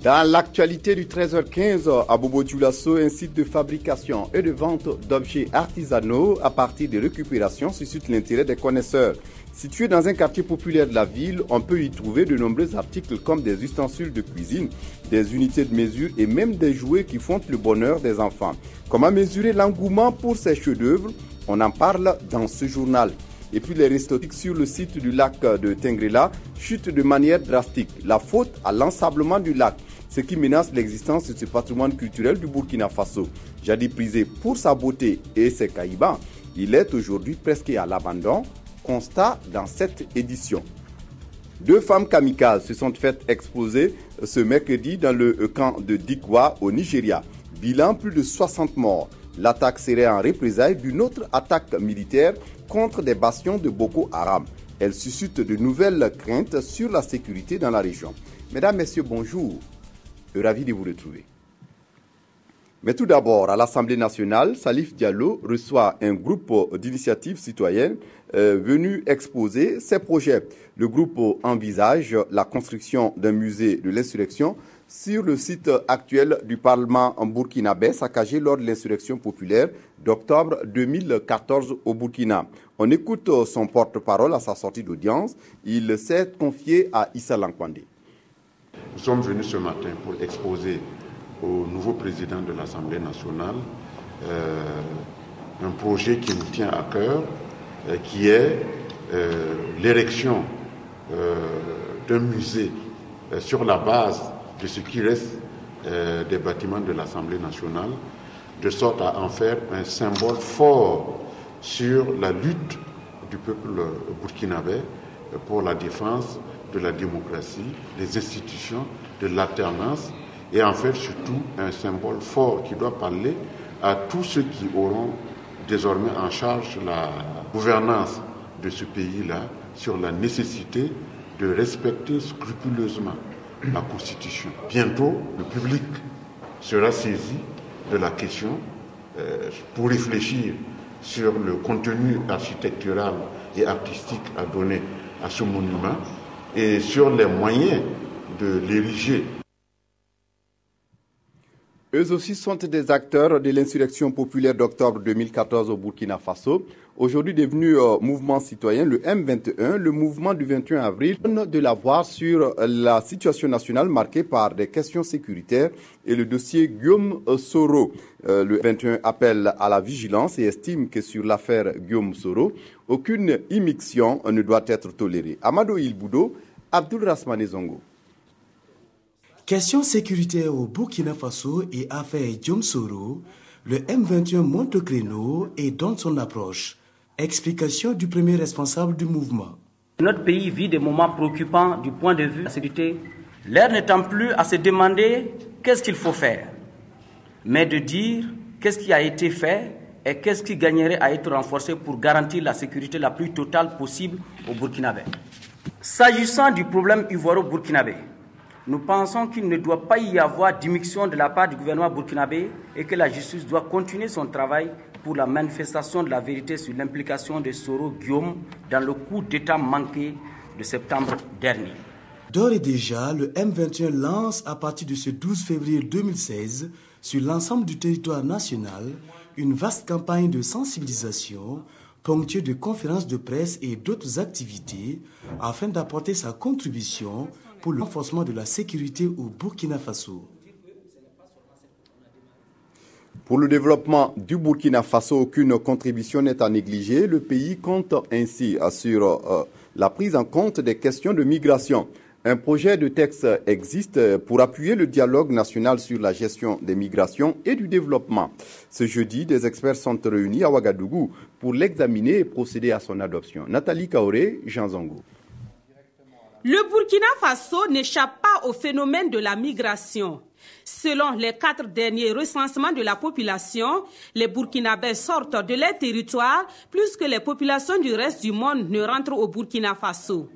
Dans l'actualité du 13h15, à Bobo-Dioulasso, un site de fabrication et de vente d'objets artisanaux à partir de récupération suscite l'intérêt des connaisseurs. Situé dans un quartier populaire de la ville, on peut y trouver de nombreux articles comme des ustensiles de cuisine, des unités de mesure et même des jouets qui font le bonheur des enfants. Comment mesurer l'engouement pour ces chefs-d'œuvre? On en parle dans ce journal. Et puis les restos sur le site du lac de Tengrela chutent de manière drastique. La faute à l'ensablement du lac, ce qui menace l'existence de ce patrimoine culturel du Burkina Faso. Jadis prisé pour sa beauté et ses caïbans, il est aujourd'hui presque à l'abandon. Constat dans cette édition. 2 femmes kamikazes se sont faites exploser ce mercredi dans le camp de Dikwa au Nigeria. Bilan, plus de 60 morts. L'attaque serait en représailles d'une autre attaque militaire contre des bastions de Boko Haram. Elle suscite de nouvelles craintes sur la sécurité dans la région. Mesdames, Messieurs, bonjour. Ravi de vous retrouver. Mais tout d'abord, à l'Assemblée nationale, Salif Diallo reçoit un groupe d'initiatives citoyennes venu exposer ses projets. Le groupe envisage la construction d'un musée de l'insurrection sur le site actuel du Parlement burkinabé saccagé lors de l'insurrection populaire d'octobre 2014 au Burkina. On écoute son porte-parole à sa sortie d'audience. Il s'est confié à Issa Lankwandé. Nous sommes venus ce matin pour exposer au nouveau président de l'Assemblée nationale un projet qui nous tient à cœur, qui est l'érection d'un musée sur la base de ce qui reste des bâtiments de l'Assemblée nationale, de sorte à en faire un symbole fort sur la lutte du peuple burkinabé pour la défense de la démocratie, des institutions, de l'alternance, et en faire surtout un symbole fort qui doit parler à tous ceux qui auront désormais en charge la gouvernance de ce pays-là sur la nécessité de respecter scrupuleusement la Constitution. Bientôt, le public sera saisi de la question pour réfléchir sur le contenu architectural et artistique à donner à ce monument et sur les moyens de l'ériger. Eux aussi sont des acteurs de l'insurrection populaire d'octobre 2014 au Burkina Faso. Aujourd'hui devenu mouvement citoyen, le M21, le mouvement du 21 avril, donne de la voix sur la situation nationale marquée par des questions sécuritaires et le dossier Guillaume Soro. Le 21 appelle à la vigilance et estime que sur l'affaire Guillaume Soro, aucune immixtion ne doit être tolérée. Amadou Ilboudo, Abdul Rasmane Zongo. Question sécuritaire au Burkina Faso et affaire Guillaume Soro, le M21 monte le créneau et donne son approche. Explication du premier responsable du mouvement. Notre pays vit des moments préoccupants du point de vue de la sécurité. L'heure n'étant plus à se demander qu'est-ce qu'il faut faire, mais de dire qu'est-ce qui a été fait et qu'est-ce qui gagnerait à être renforcé pour garantir la sécurité la plus totale possible au Burkinabé. S'agissant du problème ivoiro-burkinabé, nous pensons qu'il ne doit pas y avoir d'immixtion de la part du gouvernement burkinabé et que la justice doit continuer son travail pour la manifestation de la vérité sur l'implication de Soro Guillaume dans le coup d'État manqué de septembre dernier. D'ores et déjà, le M21 lance à partir de ce 12 février 2016 sur l'ensemble du territoire national une vaste campagne de sensibilisation ponctuée de conférences de presse et d'autres activités afin d'apporter sa contribution pour le renforcement de la sécurité au Burkina Faso. Pour le développement du Burkina Faso, aucune contribution n'est à négliger. Le pays compte ainsi sur la prise en compte des questions de migration. Un projet de texte existe pour appuyer le dialogue national sur la gestion des migrations et du développement. Ce jeudi, des experts sont réunis à Ouagadougou pour l'examiner et procéder à son adoption. Nathalie Kaoré, Jean Zongo. Le Burkina Faso n'échappe pas au phénomène de la migration. Selon les 4 derniers recensements de la population, les Burkinabés sortent de leur territoire plus que les populations du reste du monde ne rentrent au Burkina Faso.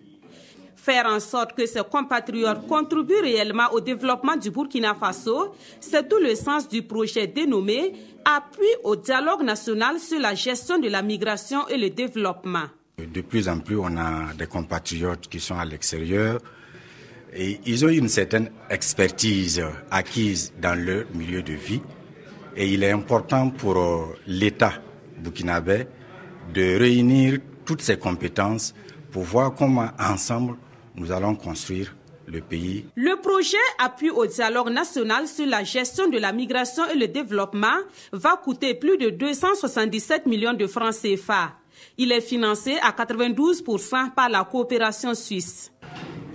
Faire en sorte que ses compatriotes contribuent réellement au développement du Burkina Faso, c'est tout le sens du projet dénommé « Appui au dialogue national sur la gestion de la migration et le développement ». De plus en plus, on a des compatriotes qui sont à l'extérieur Et ils ont une certaine expertise acquise dans leur milieu de vie. Et il est important pour l'État burkinabé de réunir toutes ces compétences pour voir comment ensemble nous allons construire le pays. Le projet Appui au dialogue national sur la gestion de la migration et le développement va coûter plus de 277 millions de francs CFA. Il est financé à 92% par la coopération suisse.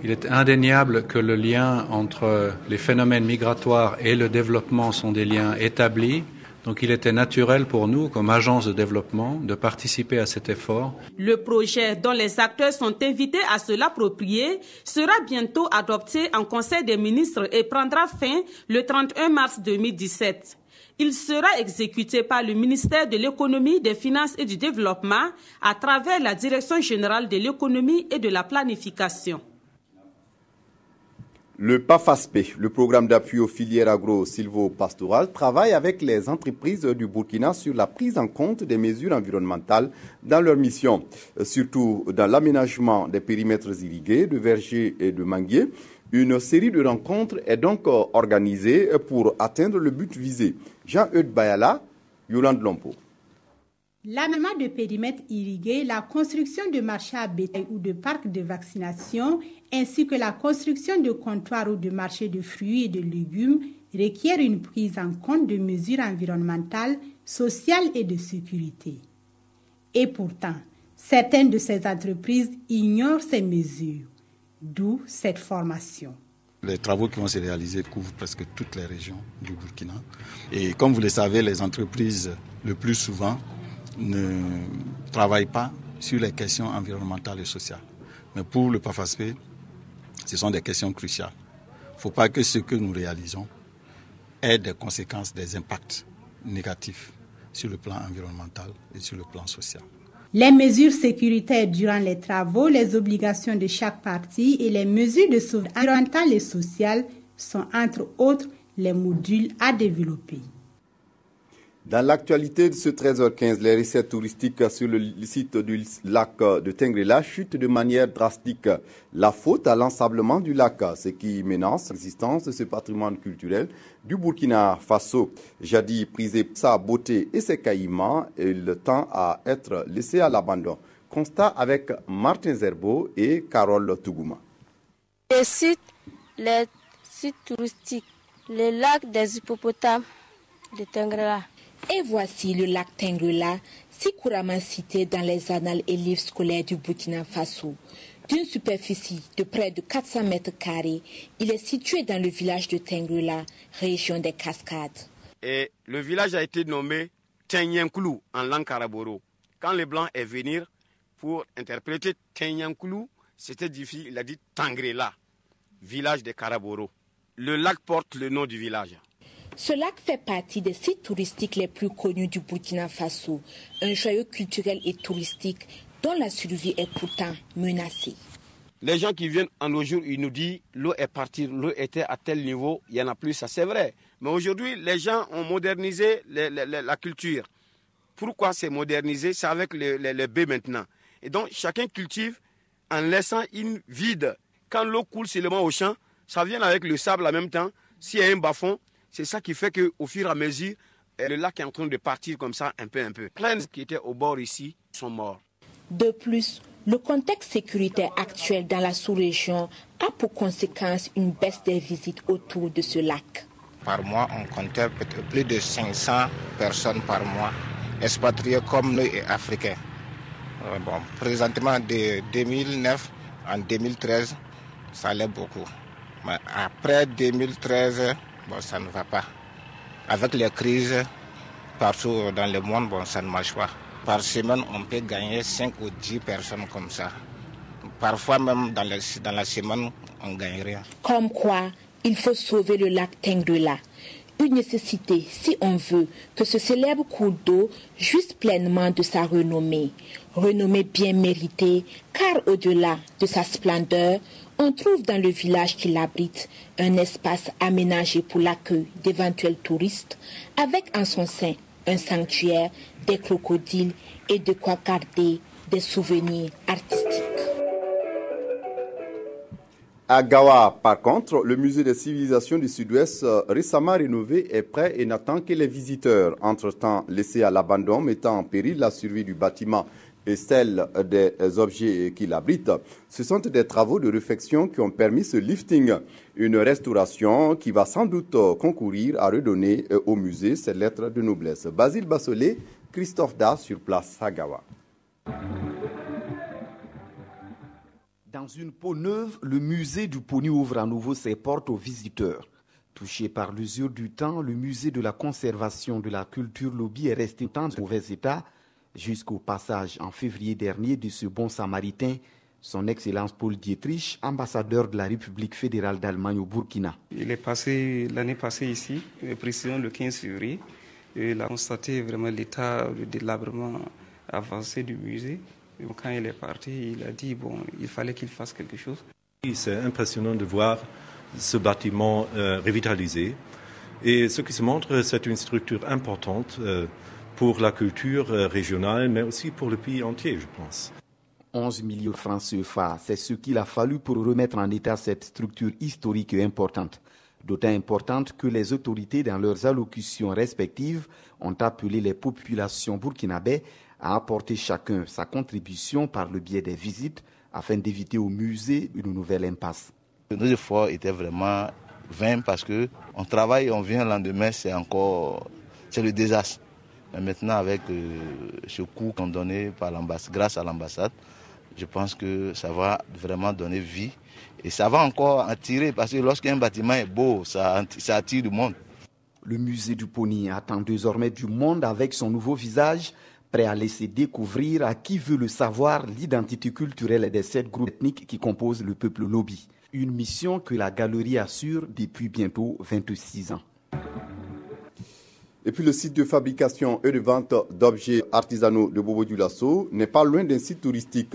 Il est indéniable que le lien entre les phénomènes migratoires et le développement sont des liens établis. Donc il était naturel pour nous, comme agence de développement, de participer à cet effort. Le projet dont les acteurs sont invités à se l'approprier sera bientôt adopté en Conseil des ministres et prendra fin le 31 mars 2017. Il sera exécuté par le ministère de l'Économie, des Finances et du Développement à travers la Direction générale de l'économie et de la planification. Le PAFASP, le programme d'appui aux filières agro-silvopastorales, travaille avec les entreprises du Burkina sur la prise en compte des mesures environnementales dans leur mission, surtout dans l'aménagement des périmètres irrigués, de vergers et de manguiers. Une série de rencontres est donc organisée pour atteindre le but visé. Jean-Eudes Bayala, Yolande Lompo. L'aménagement de périmètres irrigués, la construction de marchés à bétail ou de parcs de vaccination, ainsi que la construction de comptoirs ou de marchés de fruits et de légumes requièrent une prise en compte de mesures environnementales, sociales et de sécurité. Et pourtant, certaines de ces entreprises ignorent ces mesures, d'où cette formation. Les travaux qui vont se réaliser couvrent presque toutes les régions du Burkina. Et comme vous le savez, les entreprises, le plus souvent, ne travaillent pas sur les questions environnementales et sociales. Mais pour le PAFASP, ce sont des questions cruciales. Il ne faut pas que ce que nous réalisons ait des conséquences, des impacts négatifs sur le plan environnemental et sur le plan social. Les mesures sécuritaires durant les travaux, les obligations de chaque partie et les mesures de sauvegarde environnementale et sociale sont entre autres les modules à développer. Dans l'actualité de ce 13h15, les recettes touristiques sur le site du lac de Tengrela chutent de manière drastique. La faute à l'ensablement du lac, ce qui menace l'existence de ce patrimoine culturel du Burkina Faso. Jadis prisé sa beauté et ses caïmans, il tend à être laissé à l'abandon. Constat avec Martin Zerbo et Carole Tougouma. Les sites touristiques, le lac des hippopotames de Tengrela. Et voici le lac Tengrela, si couramment cité dans les annales et livres scolaires du Burkina Faso. D'une superficie de près de 400 mètres carrés, il est situé dans le village de Tengrela, région des Cascades. Et le village a été nommé Tenyankoulou en langue karaboro. Quand les Blancs est venu pour interpréter Tenyankoulou, c'était difficile, il a dit Tengrela, village des Karaboro. Le lac porte le nom du village. Ce lac fait partie des sites touristiques les plus connus du Burkina Faso, un joyau culturel et touristique dont la survie est pourtant menacée. Les gens qui viennent en nos jours, ils nous disent l'eau est partie, l'eau était à tel niveau, il n'y en a plus, ça c'est vrai. Mais aujourd'hui, les gens ont modernisé la culture. Pourquoi c'est modernisé? C'est avec les baies maintenant. Et donc chacun cultive en laissant une vide. Quand l'eau coule seulement au champ, ça vient avec le sable en même temps. S'il y a un bas-fond, c'est ça qui fait qu'au fur et à mesure, le lac est en train de partir comme ça, un peu. Plein qui étaient au bord ici sont morts. De plus, le contexte sécuritaire actuel dans la sous-région a pour conséquence une baisse des visites autour de ce lac. Par mois, on comptait peut-être plus de 500 personnes par mois, expatriés comme nous et africains. Présentement, de 2009 en 2013, ça allait beaucoup. Mais après 2013, ça ne va pas. Avec les crises partout dans le monde, ça ne marche pas. Par semaine, on peut gagner 5 ou 10 personnes comme ça. Parfois même dans la semaine, on ne gagne rien. Comme quoi, il faut sauver le lac Tengrela. Une nécessité si on veut que ce célèbre cours d'eau jouisse pleinement de sa renommée. Renommée bien méritée, car au-delà de sa splendeur, on trouve dans le village qui l'abrite un espace aménagé pour l'accueil d'éventuels touristes, avec en son sein un sanctuaire, des crocodiles et de quoi garder des souvenirs artistiques. À Gawa, par contre, le musée des civilisations du Sud-Ouest, récemment rénové, est prêt et n'attend que les visiteurs. Entre-temps, laissés à l'abandon, mettant en péril la survie du bâtiment et celle des objets qui l'abritent. Ce sont des travaux de réfection qui ont permis ce lifting. Une restauration qui va sans doute concourir à redonner au musée ses lettres de noblesse. Basile Bassolé, Christophe Da sur place à Gawa. Dans une peau neuve, le musée du Poni ouvre à nouveau ses portes aux visiteurs. Touché par l'usure du temps, le musée de la conservation de la culture Lobi est resté en mauvais état jusqu'au passage en février dernier de ce bon samaritain, son Excellence Paul Dietrich, ambassadeur de la République fédérale d'Allemagne au Burkina. Il est passé l'année passée ici, précisément le 15 février, et il a constaté vraiment l'état de délabrement avancé du musée. Quand il est parti, il a dit il fallait qu'il fasse quelque chose. C'est impressionnant de voir ce bâtiment revitalisé. Et ce qui se montre, c'est une structure importante pour la culture régionale, mais aussi pour le pays entier, je pense. 11 millions de francs CFA, c'est ce qu'il a fallu pour remettre en état cette structure historique et importante. D'autant importante que les autorités, dans leurs allocutions respectives, ont appelé les populations burkinabè à apporter chacun sa contribution par le biais des visites afin d'éviter au musée une nouvelle impasse. Nos efforts étaient vraiment vains parce qu'on travaille, on vient le lendemain, c'est le désastre. Mais maintenant, avec ce coup qu'on donnait grâce à l'ambassade, je pense que ça va vraiment donner vie. Et ça va encore attirer, parce que lorsqu'un bâtiment est beau, ça attire du monde. Le musée du Poni attend désormais du monde avec son nouveau visage, prêt à laisser découvrir à qui veut le savoir l'identité culturelle des 7 groupes ethniques qui composent le peuple Lobi. Une mission que la galerie assure depuis bientôt 26 ans. Et puis le site de fabrication et de vente d'objets artisanaux de Bobo-Dioulasso n'est pas loin d'un site touristique.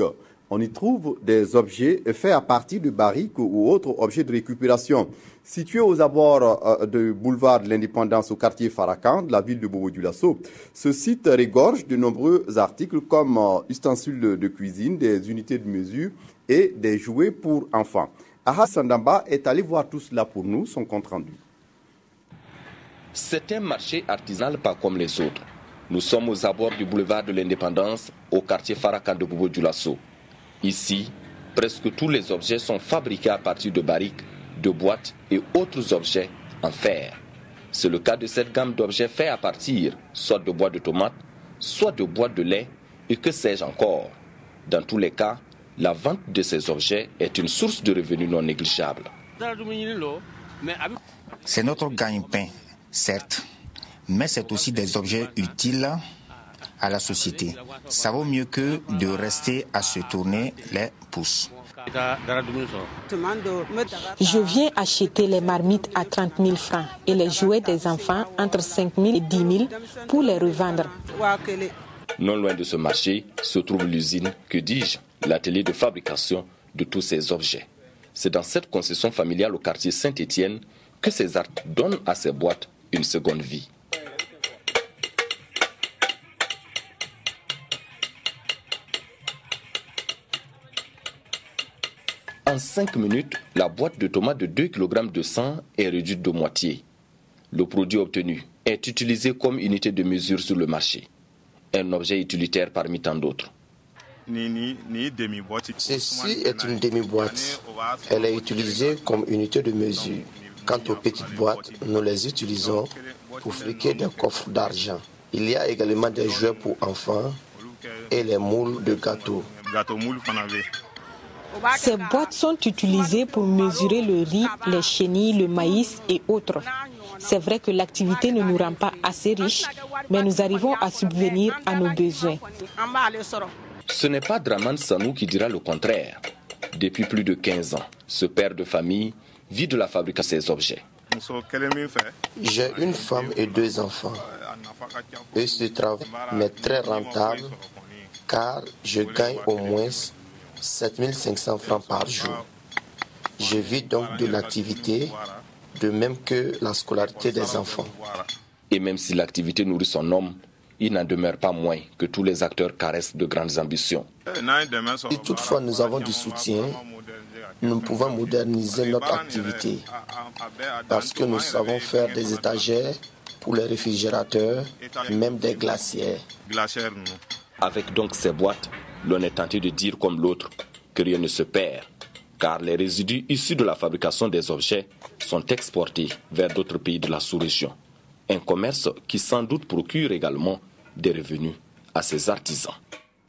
On y trouve des objets faits à partir de barriques ou autres objets de récupération. Situé aux abords du boulevard de l'Indépendance au quartier Farakan de la ville de Bobo-Dioulasso, ce site regorge de nombreux articles comme ustensiles de cuisine, des unités de mesure et des jouets pour enfants. Aha Sandamba est allé voir tout cela pour nous, son compte rendu. C'est un marché artisanal pas comme les autres. Nous sommes aux abords du boulevard de l'Indépendance au quartier Farakan de Bobo-Dioulasso. Ici, presque tous les objets sont fabriqués à partir de barriques, de boîtes et autres objets en fer. C'est le cas de cette gamme d'objets faits à partir soit de boîtes de tomates, soit de boîtes de lait et que sais-je encore. Dans tous les cas, la vente de ces objets est une source de revenus non négligeable. C'est notre gagne-pain, certes, mais c'est aussi des objets utiles à la société. Ça vaut mieux que de rester à se tourner les pouces. Je viens acheter les marmites à 30 000 francs et les jouets des enfants entre 5 000 et 10 000 pour les revendre. Non loin de ce marché se trouve l'usine, que dis-je, l'atelier de fabrication de tous ces objets. C'est dans cette concession familiale au quartier Saint-Étienne que ces arts donnent à ces boîtes une seconde vie. En 5 minutes, la boîte de tomates de 2 kg de 100 est réduite de moitié. Le produit obtenu est utilisé comme unité de mesure sur le marché. Un objet utilitaire parmi tant d'autres. Ceci est une demi-boîte. Elle est utilisée comme unité de mesure. Quant aux petites boîtes, nous les utilisons pour fabriquer des coffres d'argent. Il y a également des jouets pour enfants et les moules de gâteaux. Ces boîtes sont utilisées pour mesurer le riz, les chenilles, le maïs et autres. C'est vrai que l'activité ne nous rend pas assez riches, mais nous arrivons à subvenir à nos besoins. Ce n'est pas Draman Sanou qui dira le contraire. Depuis plus de 15 ans, ce père de famille vit de la fabrication de ces objets. J'ai une femme et 2 enfants. Et ce travail m'est très rentable car je gagne au moins 7 500 francs par jour. Je vis donc de l'activité, de même que la scolarité des enfants. Et même si l'activité nourrit son homme, il n'en demeure pas moins que tous les acteurs caressent de grandes ambitions. Si toutefois nous avons du soutien, nous pouvons moderniser notre activité parce que nous savons faire des étagères pour les réfrigérateurs, même des glacières. Avec donc ces boîtes, l'on est tenté de dire comme l'autre que rien ne se perd, car les résidus issus de la fabrication des objets sont exportés vers d'autres pays de la sous-région. Un commerce qui sans doute procure également des revenus à ses artisans.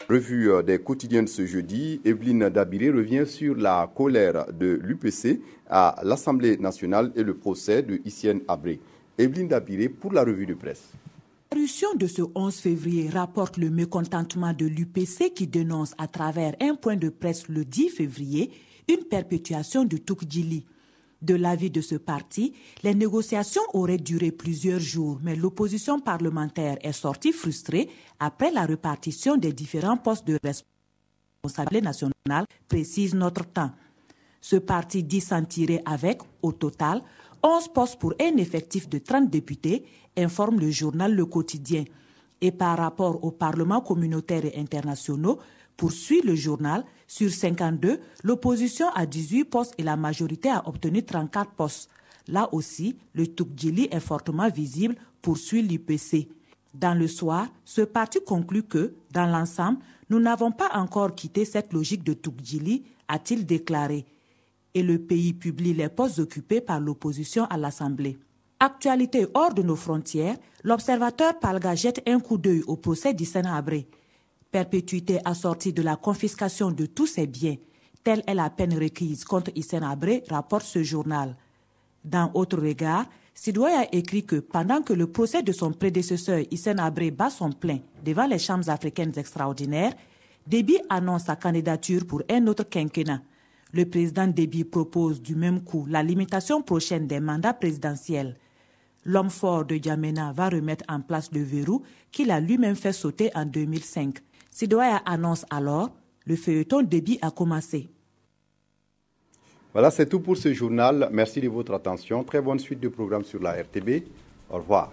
Revue des quotidiens de ce jeudi, Evelyne Dabiré revient sur la colère de l'UPC à l'Assemblée nationale et le procès de Hissène Habré. Evelyne Dabiré pour la revue de presse. La parution de ce 11 février rapporte le mécontentement de l'UPC qui dénonce à travers un point de presse le 10 février une perpétuation du Toukdjili. De l'avis de ce parti, les négociations auraient duré plusieurs jours, mais l'opposition parlementaire est sortie frustrée après la répartition des différents postes de responsabilité nationale, précise Notre Temps. Ce parti dit s'en tirer avec, au total, 11 postes pour un effectif de 30 députés, informe le journal Le Quotidien. Et par rapport aux parlements communautaires et internationaux, poursuit le journal, sur 52, l'opposition a 18 postes et la majorité a obtenu 34 postes. Là aussi, le Toukdjili est fortement visible, poursuit l'UPC. Dans le soir, ce parti conclut que, dans l'ensemble, nous n'avons pas encore quitté cette logique de Toukdjili, a-t-il déclaré. Et le pays publie les postes occupés par l'opposition à l'Assemblée. Actualité hors de nos frontières, l'observateur Palga jette un coup d'œil au procès d'Hissène Habré. Perpétuité assortie de la confiscation de tous ses biens, telle est la peine requise contre Hissène Habré, rapporte ce journal. Dans autre regard, Sidoya a écrit que pendant que le procès de son prédécesseur Hissène Habré bat son plein devant les chambres africaines extraordinaires, Déby annonce sa candidature pour un autre quinquennat. Le président Déby propose du même coup la limitation prochaine des mandats présidentiels. L'homme fort de Djamena va remettre en place le verrou qu'il a lui-même fait sauter en 2005. Sidoya annonce alors, le feuilleton Déby a commencé. Voilà, c'est tout pour ce journal. Merci de votre attention. Très bonne suite de programmes sur la RTB. Au revoir.